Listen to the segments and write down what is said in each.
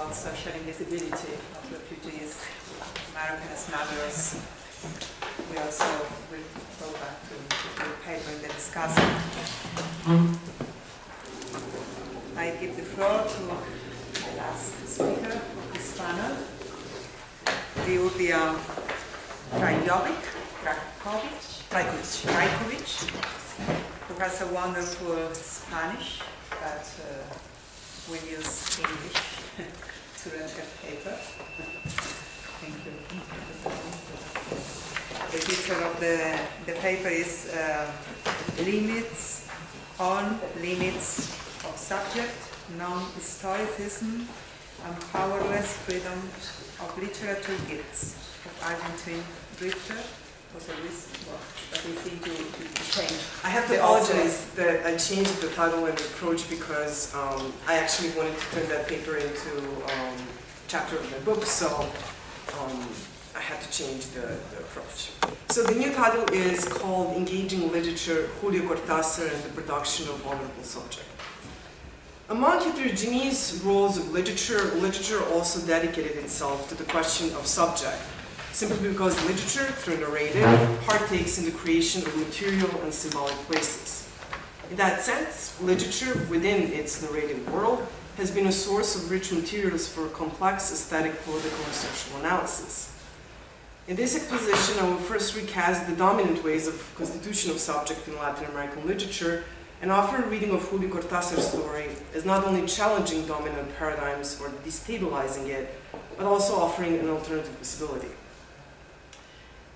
about social invisibility of refugees, American smugglers. We also will go back to the paper in the discussion. I give the floor to the last speaker of this panel, Djurdja Trajković, who has a wonderful Spanish, but we'll use English to read her paper. Thank you. The title of the paper is Limits of Subject, Non-Historicism, and Powerless Freedom of Literature Gifts of Argentine Djurdja. Was a risk, but we think to change. I have to apologize that I changed the title and the approach because I actually wanted to turn that paper into a chapter of my book, so I had to change the approach. So the new title is called Engaging Literature, Julio Cortázar and the Production of Vulnerable Subject. Among heterogeneous roles of literature, literature also dedicated itself to the question of subject, simply because literature, through narrative, partakes in the creation of material and symbolic places. In that sense, literature, within its narrative world, has been a source of rich materials for complex aesthetic, political, and social analysis. In this exposition, I will first recast the dominant ways of constitution of subject in Latin American literature and offer a reading of Julio Cortázar's story as not only challenging dominant paradigms or destabilizing it, but also offering an alternative possibility.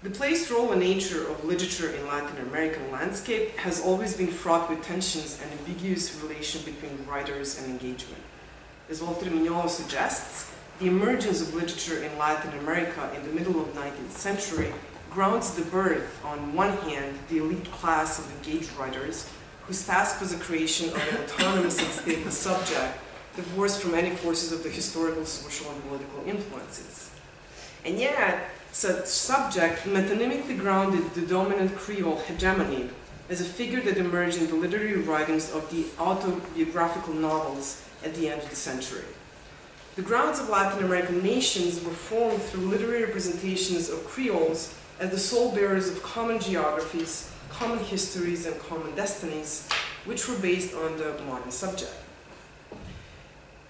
The place, role, and nature of literature in Latin American landscape has always been fraught with tensions and ambiguous relation between writers and engagement. As Walter Mignolo suggests, the emergence of literature in Latin America in the middle of the 19th century grounds the birth, on one hand, the elite class of engaged writers, whose task was the creation of an autonomous and stateless subject, divorced from any forces of the historical, social, and political influences. And yet, such subject metonymically grounded the dominant Creole hegemony as a figure that emerged in the literary writings of the autobiographical novels at the end of the century. The grounds of Latin American nations were formed through literary representations of Creoles as the sole bearers of common geographies, common histories, and common destinies, which were based on the modern subject.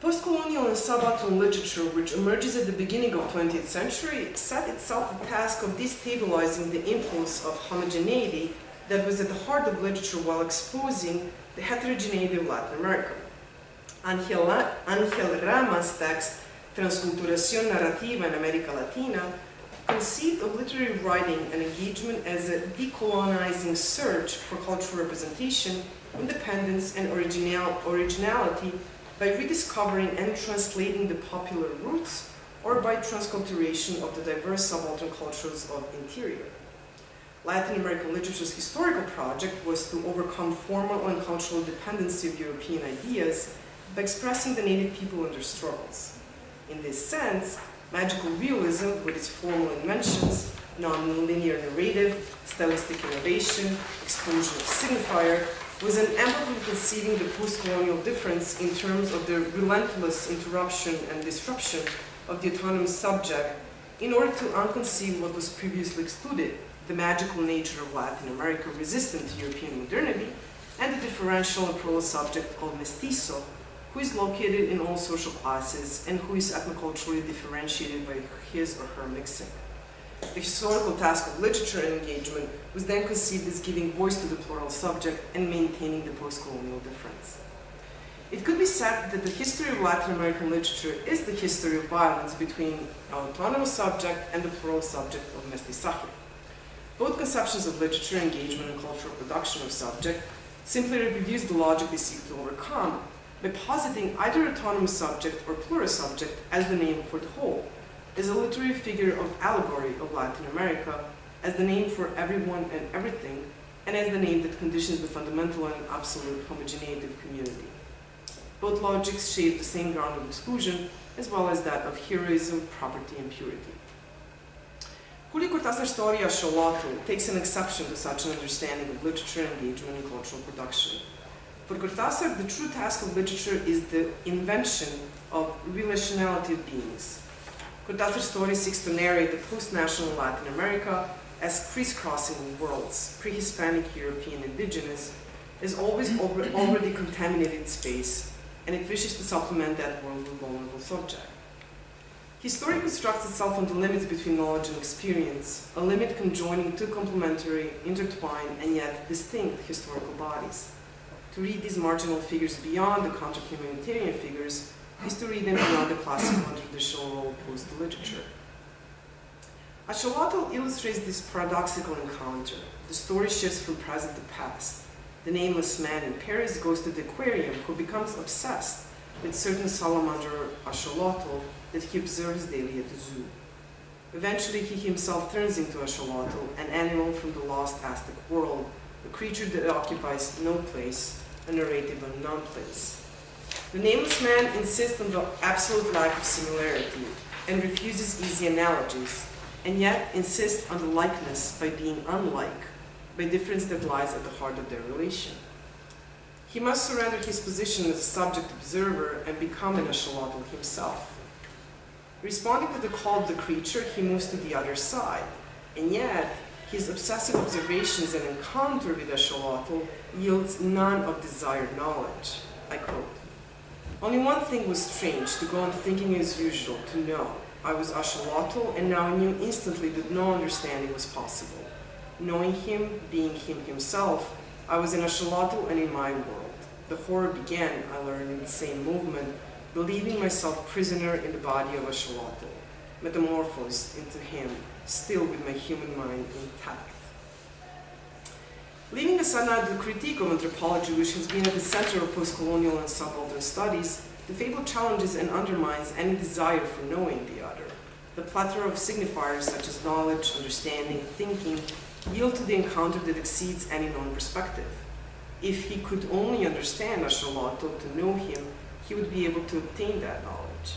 Post-colonial and subaltern literature, which emerges at the beginning of the 20th century, set itself the task of destabilizing the impulse of homogeneity that was at the heart of literature while exposing the heterogeneity of Latin America. Angel Rama's text, Transculturación Narrativa in America Latina, conceived of literary writing and engagement as a decolonizing search for cultural representation, independence, and originality by rediscovering and translating the popular roots, or by transculturation of the diverse subaltern cultures of interior. Latin American literature's historical project was to overcome formal and cultural dependency of European ideas by expressing the native people and their struggles. In this sense, magical realism, with its formal inventions, non-linear narrative, stylistic innovation, explosion of signifier, was an emblem of conceiving the post-colonial difference in terms of the relentless interruption and disruption of the autonomous subject in order to unconceive what was previously excluded, the magical nature of Latin America resistant to European modernity, and the differential and plural subject called mestizo, who is located in all social classes and who is ethnoculturally differentiated by his or her mixing. The historical task of literature and engagement was then conceived as giving voice to the plural subject and maintaining the post-colonial difference. It could be said that the history of Latin American literature is the history of violence between an autonomous subject and the plural subject of mestizaje. Both conceptions of literature, engagement, and cultural production of subject simply reproduce the logic they seek to overcome by positing either autonomous subject or plural subject as the name for the whole, as a literary figure of allegory of Latin America, as the name for everyone and everything, and as the name that conditions the fundamental and absolute homogeneity of community. Both logics shape the same ground of exclusion, as well as that of heroism, property, and purity. Julio Cortázar's story as Xolotl takes an exception to such an understanding of literature, engagement, and cultural production. For Cortázar, the true task of literature is the invention of relationality of beings. Cortázar's story seeks to narrate the post-national Latin America as crisscrossing worlds, pre-Hispanic, European, indigenous, is always already contaminated space, and it wishes to supplement that world with vulnerable subject. His story constructs itself on the limits between knowledge and experience, a limit conjoining two complementary, intertwined, and yet distinct historical bodies. To read these marginal figures beyond the counter-humanitarian figures is to read them beyond the classical and traditional role opposed to literature. Axolotl illustrates this paradoxical encounter. The story shifts from present to past. The nameless man in Paris goes to the aquarium, who becomes obsessed with certain salamander axolotl that he observes daily at the zoo. Eventually, he himself turns into axolotl, an animal from the lost Aztec world, a creature that occupies no place, a narrative of non-place. The nameless man insists on the absolute lack of similarity and refuses easy analogies, and yet insists on the likeness by being unlike, by difference that lies at the heart of their relation. He must surrender his position as a subject observer and become an axolotl himself. Responding to the call of the creature, he moves to the other side, and yet his obsessive observations and encounter with axolotl yields none of desired knowledge. I quote, "Only one thing was strange, to go on thinking as usual, to know. I was axolotl, and now I knew instantly that no understanding was possible. Knowing him, being him himself, I was an axolotl and in my world. The horror began, I learned, in the same movement, believing myself prisoner in the body of axolotl, metamorphosed into him, still with my human mind intact." Leaving aside now the critique of anthropology, which has been at the center of post-colonial and subaltern studies, the fable challenges and undermines any desire for knowing the other. The plethora of signifiers such as knowledge, understanding, thinking, yield to the encounter that exceeds any known perspective. If he could only understand axolotl to know him, he would be able to obtain that knowledge.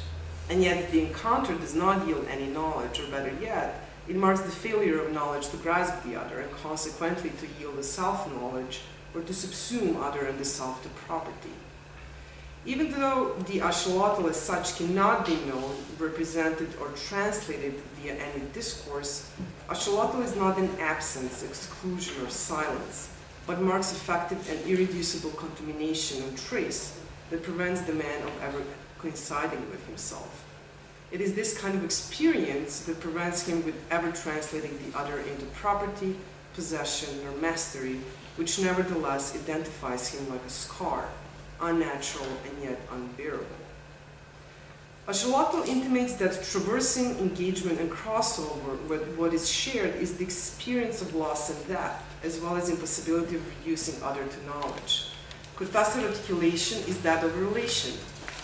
And yet the encounter does not yield any knowledge, or better yet, it marks the failure of knowledge to grasp the other, and consequently to yield a self-knowledge, or to subsume other and the self to property. Even though the axolotl as such cannot be known, represented, or translated via any discourse, axolotl is not an absence, exclusion, or silence, but marks effective and irreducible contamination and trace that prevents the man of ever coinciding with himself. It is this kind of experience that prevents him with ever translating the other into property, possession, or mastery, which nevertheless identifies him like a scar, unnatural and yet unbearable. Axolotl intimates that traversing, engagement, and crossover with what is shared is the experience of loss and death, as well as impossibility of reducing other to knowledge. Cortázar's articulation is that of relation,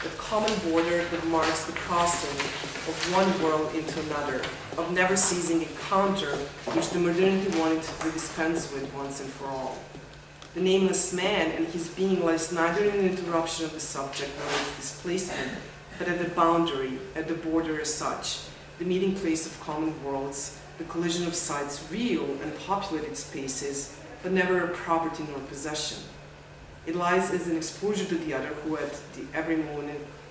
that common border that marks the crossing of one world into another, of never-ceasing encounter, which the modernity wanted to dispense with once and for all. The nameless man and his being lies neither in the interruption of the subject nor its displacement, but at the boundary, at the border as such, the meeting place of common worlds, the collision of sites real and populated spaces, but never a property nor possession. It lies as an exposure to the other who at every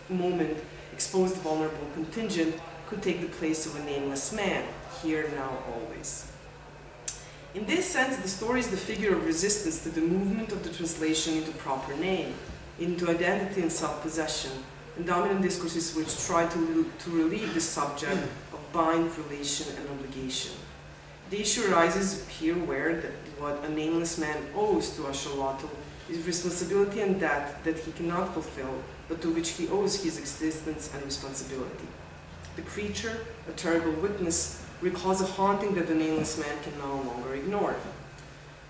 moment exposed vulnerable contingent could take the place of a nameless man, here, now, always. In this sense, the story is the figure of resistance to the movement of the translation into proper name, into identity and self-possession, and dominant discourses which try to relieve the subject of bind, relation, and obligation. The issue arises here where what a nameless man owes to axolotl is responsibility and debt that he cannot fulfill, but to which he owes his existence and responsibility. The creature, a terrible witness, recalls a haunting that the nameless man can no longer ignore.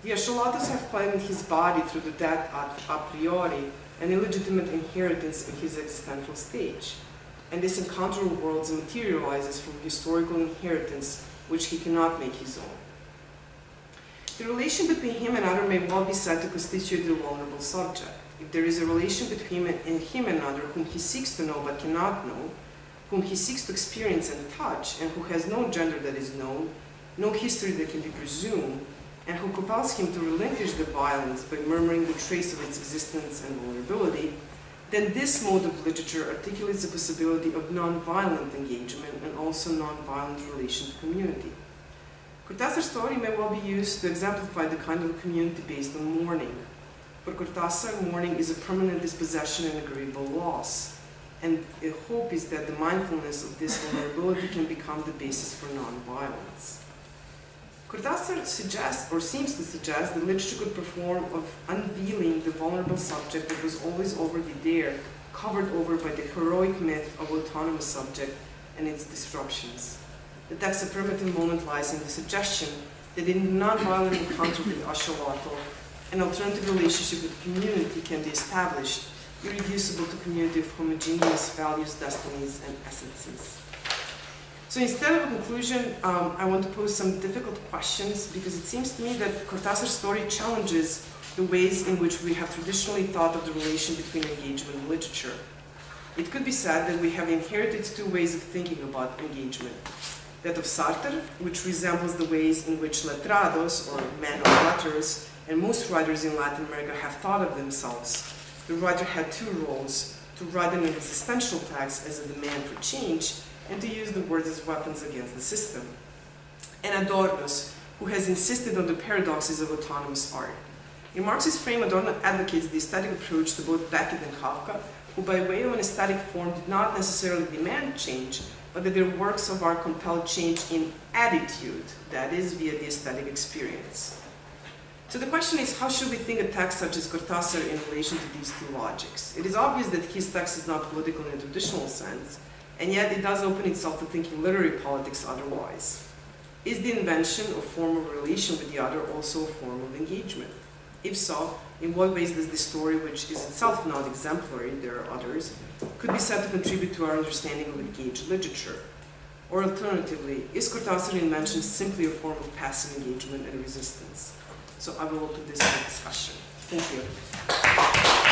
The axolotls have claimed his body through the debt a priori, an illegitimate inheritance in his existential stage, and this encounter of worlds materializes from historical inheritance which he cannot make his own. The relation between him and other may well be said to constitute the vulnerable subject. If there is a relation between him and another whom he seeks to know but cannot know, whom he seeks to experience and touch, and who has no gender that is known, no history that can be presumed, and who compels him to relinquish the violence by murmuring the trace of its existence and vulnerability, then this mode of literature articulates the possibility of non-violent engagement and also non-violent relation to community. Cortázar's story may well be used to exemplify the kind of community based on mourning. For Cortázar, mourning is a permanent dispossession and agreeable loss, and the hope is that the mindfulness of this vulnerability can become the basis for non-violence. Cortázar suggests, or seems to suggest, that literature could perform of unveiling the vulnerable subject that was always already there, covered over by the heroic myth of autonomous subject and its disruptions. The text's affirmative moment lies in the suggestion that in the non-violent encounter with Axolotl, an alternative relationship with community can be established, irreducible to community of homogeneous values, destinies, and essences. So instead of a conclusion, I want to pose some difficult questions, because it seems to me that Cortázar's story challenges the ways in which we have traditionally thought of the relation between engagement and literature. It could be said that we have inherited two ways of thinking about engagement. That of Sartre, which resembles the ways in which letrados, or men of letters, and most writers in Latin America have thought of themselves. The writer had two roles: to write an existential text as a demand for change, and to use the words as weapons against the system. And Adorno's, who has insisted on the paradoxes of autonomous art. In Marxist frame, Adorno advocates the aesthetic approach to both Beckett and Kafka, who by way of an aesthetic form did not necessarily demand change, but that their works of art compelled change in attitude, that is, via the aesthetic experience. So the question is, how should we think a text such as Cortázar in relation to these two logics? It is obvious that his text is not political in a traditional sense, and yet it does open itself to thinking literary politics otherwise. Is the invention of form of relation with the other also a form of engagement? If so, in what ways does this story, which is itself not exemplary, there are others, could be said to contribute to our understanding of engaged literature? Or alternatively, is Cortázar's invention simply a form of passive engagement and resistance? So I will open this for discussion. Thank you.